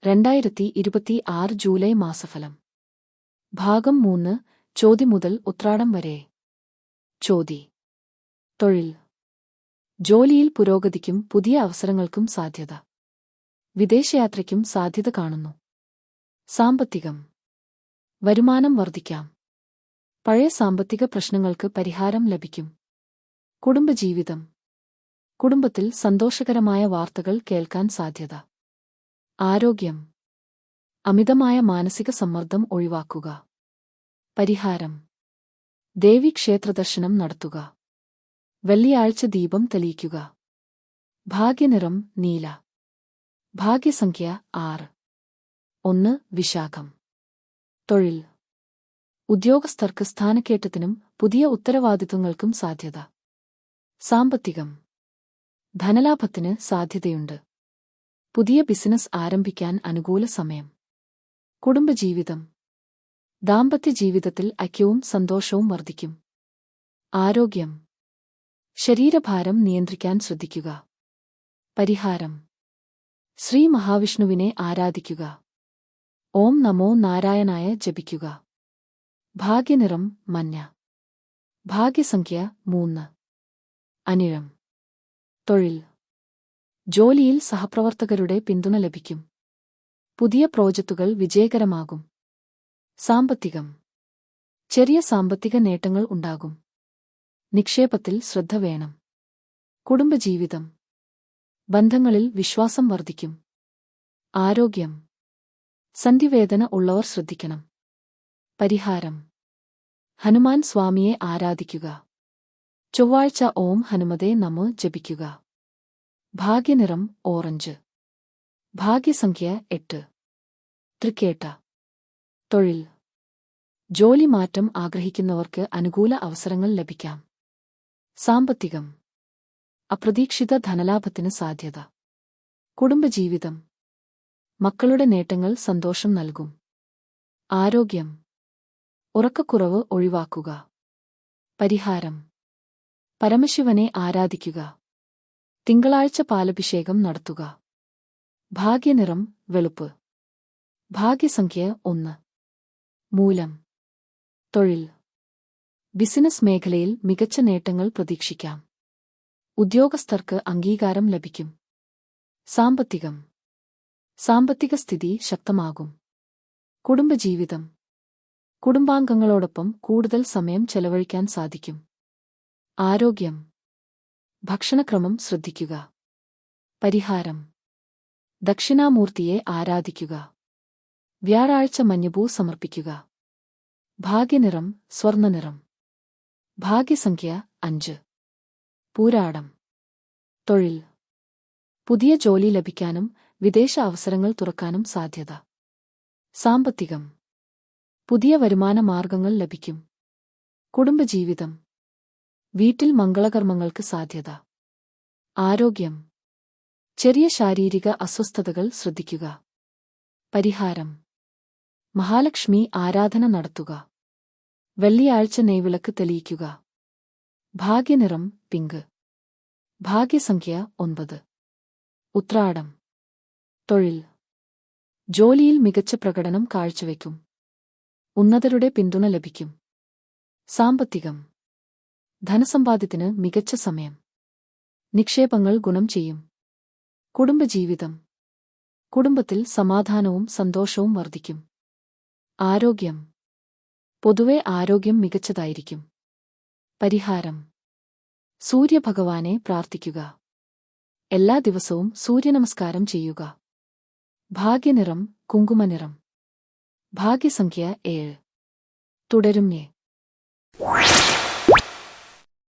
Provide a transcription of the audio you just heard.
2026 July മാസഫലം. ഭാഗം 3. ചോതി മുതൽ ഉത്രാടം വരെ. ചോതി. തൊഴിൽ. ജോലിയിൽ പുരോഗതിക്കും പുതിയ അവസരങ്ങൾക്കും സാധ്യത. വിദേശയാത്രയ്ക്കും സാധ്യത കാണുന്നു. സാമ്പത്തികം. വരുമാനം വർദ്ധിക്കാം. പഴയ സാമ്പത്തിക പ്രശ്നങ്ങൾക്ക് പരിഹാരം ലഭിക്കും. കുടുംബജീവിതം. കുടുംബത്തിൽ സന്തോഷകരമായ വാർത്തകൾ കേൾക്കാൻ സാധ്യത. ആരോഗ്യം. അമിതമായ മാനസിക സമ്മർദ്ദം ഒഴിവാക്കുക. പരിഹാരം. ദേവീക്ഷേത്രദർശനം നടത്തുക. വെള്ളിയാഴ്ച ദീപം തെളിയിക്കുക. ഭാഗ്യനിറം നീല. ഭാഗ്യസംഖ്യ 6. 1. വിശാഖം. തൊഴിൽ. ഉദ്യോഗസ്ഥർക്ക് സ്ഥാനക്കയറ്റത്തിനും പുതിയ ഉത്തരവാദിത്വങ്ങൾക്കും സാധ്യത. സാമ്പത്തികം. ധനലാഭത്തിന് സാധ്യതയുണ്ട്. പുതിയ ബിസിനസ് ആരംഭിക്കാൻ അനുകൂല സമയം. കുടുംബജീവിതം. ദാമ്പത്യ ജീവിതത്തിൽ ഐക്യവും സന്തോഷവും വർദ്ധിക്കും. ആരോഗ്യം. ശരീരഭാരം നിയന്ത്രിക്കാൻ ശ്രദ്ധിക്കുക. പരിഹാരം. ശ്രീ മഹാവിഷ്ണുവിനെ ആരാധിക്കുക. ഓം നമോ നാരായണായ ജപിക്കുക. ഭാഗ്യനിറം മഞ്ഞ. ഭാഗ്യസംഖ്യ 3. അനിഴം. തൊഴിൽ. ജോലിയിൽ സഹപ്രവർത്തകരുടെ പിന്തുണ ലഭിക്കും. പുതിയ പ്രോജക്റ്റുകൾ വിജയകരമാകും. സാമ്പത്തികം. ചെറിയ സാമ്പത്തിക നേട്ടങ്ങൾ ഉണ്ടാകും. നിക്ഷേപത്തിൽ ശ്രദ്ധ വേണം. കുടുംബജീവിതം. ബന്ധങ്ങളിൽ വിശ്വാസം വർദ്ധിക്കും. ആരോഗ്യം. സന്ധിവേദന ഉള്ളവർ ശ്രദ്ധിക്കണം. പരിഹാരം. ഹനുമാൻ സ്വാമിയെ ആരാധിക്കുക. ചൊവ്വാഴ്ച ഓം ഹനുമതേ നമോ ജപിക്കുക. ഭാഗ്യനിറം ഓറഞ്ച്. ഭാഗ്യസംഖ്യ 8. തൃക്കേട്ട. തൊഴിൽ. ജോലി മാറ്റം ആഗ്രഹിക്കുന്നവർക്ക് അനുകൂല അവസരങ്ങൾ ലഭിക്കാം. സാമ്പത്തികം. അപ്രതീക്ഷിത ധനലാഭത്തിന് സാധ്യത. കുടുംബജീവിതം. മക്കളുടെ നേട്ടങ്ങൾ സന്തോഷം നൽകും. ആരോഗ്യം. ഉറക്കക്കുറവ് ഒഴിവാക്കുക. പരിഹാരം. പരമശിവനെ ആരാധിക്കുക. തിങ്കളാഴ്ച പാലഭിഷേകം നടത്തുക. ഭാഗ്യനിറം വെളുപ്പ്. ഭാഗ്യസംഖ്യ 1. മൂലം. തൊഴിൽ. ബിസിനസ് മേഖലയിൽ മികച്ച നേട്ടങ്ങൾ പ്രതീക്ഷിക്കാം. ഉദ്യോഗസ്ഥർക്ക് അംഗീകാരം ലഭിക്കും. സാമ്പത്തികം. സാമ്പത്തിക സ്ഥിതി ശക്തമാകും. കുടുംബജീവിതം. കുടുംബാംഗങ്ങളോടൊപ്പം കൂടുതൽ സമയം ചെലവഴിക്കാൻ സാധിക്കും. ആരോഗ്യം. ഭക്ഷണക്രമം ശ്രദ്ധിക്കുക. പരിഹാരം. ദക്ഷിണാമൂർത്തിയെ ആരാധിക്കുക. വ്യാഴാഴ്ച മഞ്ഞപ്പൂ സമർപ്പിക്കുക. ഭാഗ്യനിറം സ്വർണ്ണനിറം. ഭാഗ്യസംഖ്യ 5. പൂരാടം. തൊഴിൽ. പുതിയ ജോലി ലഭിക്കാനും വിദേശ അവസരങ്ങൾ തുറക്കാനും സാധ്യത. സാമ്പത്തികം. പുതിയ വരുമാന മാർഗങ്ങൾ ലഭിക്കും. കുടുംബജീവിതം. വീട്ടിൽ മംഗളകർമ്മങ്ങൾക്ക് സാധ്യത. ആരോഗ്യം. ചെറിയ ശാരീരിക അസ്വസ്ഥതകൾ ശ്രദ്ധിക്കുക. പരിഹാരം. മഹാലക്ഷ്മി ആരാധന നടത്തുക. വെള്ളിയാഴ്ച നെയ്വിളക്ക് തെളിയിക്കുക. ഭാഗ്യനിറം പിങ്ക്. ഭാഗ്യസംഖ്യ 9. ഉത്രാടം. തൊഴിൽ. ജോലിയിൽ മികച്ച പ്രകടനം കാഴ്ചവെക്കും. ഉന്നതരുടെ പിന്തുണ ലഭിക്കും. സാമ്പത്തികം. ധനസമ്പാദ്യത്തിന് മികച്ച സമയം. നിക്ഷേപങ്ങൾ ഗുണം ചെയ്യും. കുടുംബജീവിതം. കുടുംബത്തിൽ സമാധാനവും സന്തോഷവും വർദ്ധിക്കും. ആരോഗ്യം. പൊതുവെ ആരോഗ്യം മികച്ചതായിരിക്കും. പരിഹാരം. സൂര്യഭഗവാനെ പ്രാർത്ഥിക്കുക. എല്ലാ ദിവസവും സൂര്യനമസ്കാരം ചെയ്യുക. ഭാഗ്യനിറം കുങ്കുമനിറം. ഭാഗ്യസംഖ്യ 7. തുടരും.